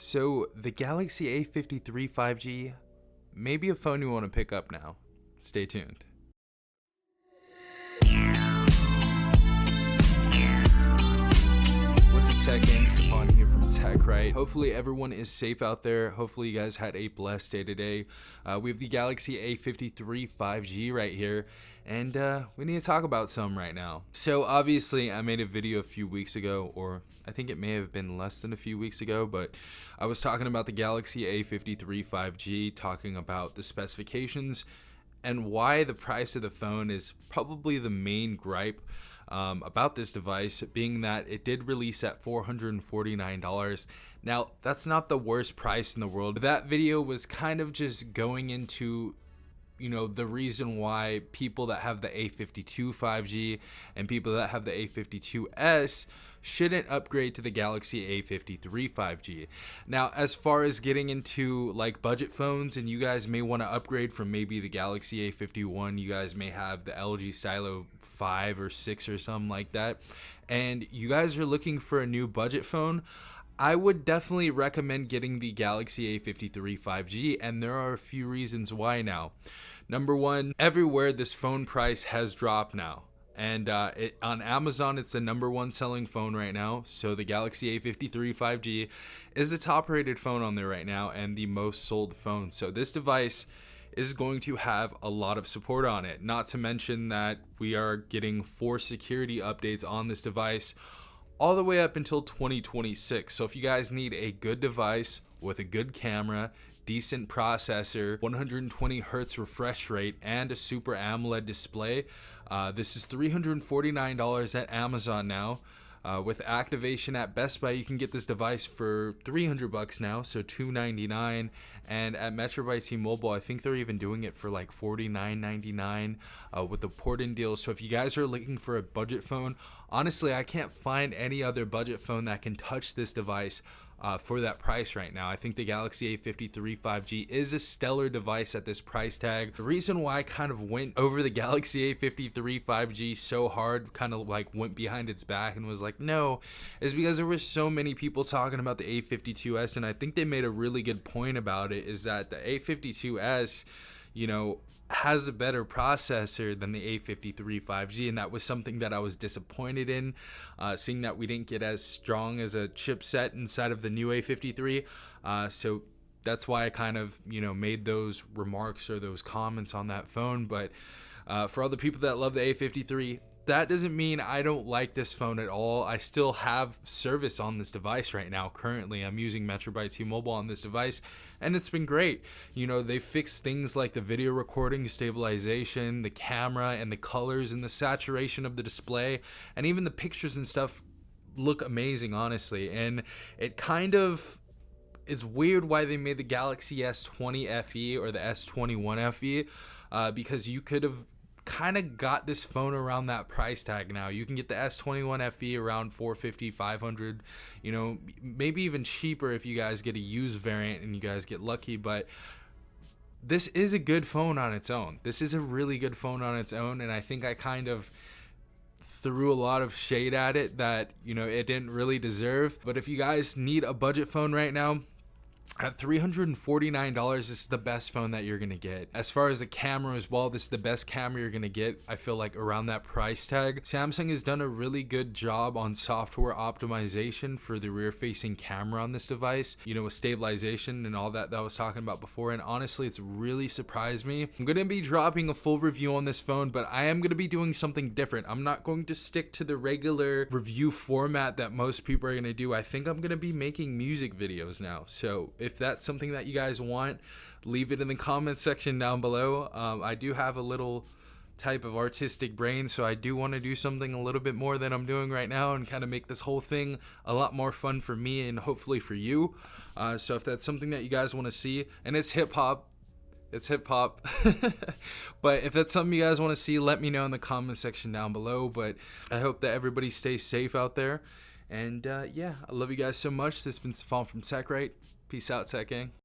So the Galaxy A53 5G may be a phone you want to pick up now. Stay tuned. What's up, Tech Gang? Stefan here from TechRight. Hopefully everyone is safe out there. Hopefully you guys had a blessed day today. We have the Galaxy A53 5G right here, and we need to talk about some right now. So obviously I made a video a few weeks ago, or I think it may have been less than a few weeks ago, but I was talking about the Galaxy A53 5G, talking about the specifications and why the price of the phone is probably the main gripe about this device, being that it did release at $449. Now, that's not the worst price in the world. That video was kind of just going into, you know, the reason why people that have the A52 5G and people that have the A52s shouldn't upgrade to the Galaxy A53 5G. Now, as far as getting into like budget phones, and you guys may want to upgrade from maybe the Galaxy A51, you guys may have the LG Stylo 5 or 6 or something like that, and you guys are looking for a new budget phone, I would definitely recommend getting the Galaxy A53 5G, and there are a few reasons why now. Number one, everywhere this phone price has dropped now. And on Amazon, it's the #1 selling phone right now. So the Galaxy A53 5G is the top rated phone on there right now and the most sold phone. So this device is going to have a lot of support on it. Not to mention that we are getting 4 security updates on this device all the way up until 2026. So if you guys need a good device with a good camera, decent processor, 120 hertz refresh rate, and a Super AMOLED display, this is $349 at Amazon now. With activation at Best Buy, you can get this device for $300 now, so $299. And at Metro by T-Mobile, I think they're even doing it for like $49.99 with the port-in deal. So if you guys are looking for a budget phone, honestly, I can't find any other budget phone that can touch this device for that price right now. I think the Galaxy A53 5G is a stellar device at this price tag. The reason why I kind of went over the Galaxy A53 5G so hard, kind of like went behind its back and was like, no, is because there were so many people talking about the A52s, and I think they made a really good point about it, is that the A52s, you know, has a better processor than the A53 5G, and that was something that I was disappointed in, seeing that we didn't get as strong as a chipset inside of the new A53. So that's why I kind of, you know, made those remarks or those comments on that phone. But for all the people that love the A53, that doesn't mean I don't like this phone at all. I still have service on this device right now. Currently, I'm using Metro by T-Mobile on this device, and it's been great. You know, they fixed things like the video recording, stabilization, the camera, and the colors and the saturation of the display, and even the pictures and stuff look amazing, honestly. And it kind of is weird why they made the Galaxy S20 FE or the S21 FE, because you could have kind of got this phone around that price tag now. You can get the S21 FE around $450, $500, you know, maybe even cheaper if you guys get a used variant and you guys get lucky. But this is a good phone on its own. This is a really good phone on its own, and I think I kind of threw a lot of shade at it that, you know, it didn't really deserve. But if you guys need a budget phone right now, at $349, this is the best phone that you're going to get. As far as the camera as well, this is the best camera you're going to get, I feel like, around that price tag. Samsung has done a really good job on software optimization for the rear-facing camera on this device, you know, with stabilization and all that I was talking about before, and honestly, it's really surprised me. I'm going to be dropping a full review on this phone, but I am going to be doing something different. I'm not going to stick to the regular review format that most people are going to do. I think I'm going to be making music videos now. So if that's something that you guys want, leave it in the comment section down below. I do have a little type of artistic brain, so I do want to do something a little bit more than I'm doing right now and kind of make this whole thing a lot more fun for me and hopefully for you. So if that's something that you guys want to see, and it's hip-hop, but if that's something you guys want to see, let me know in the comment section down below. But I hope that everybody stays safe out there, and yeah, I love you guys so much. This has been Stefan from TechRight. Peace out, Tech Gang.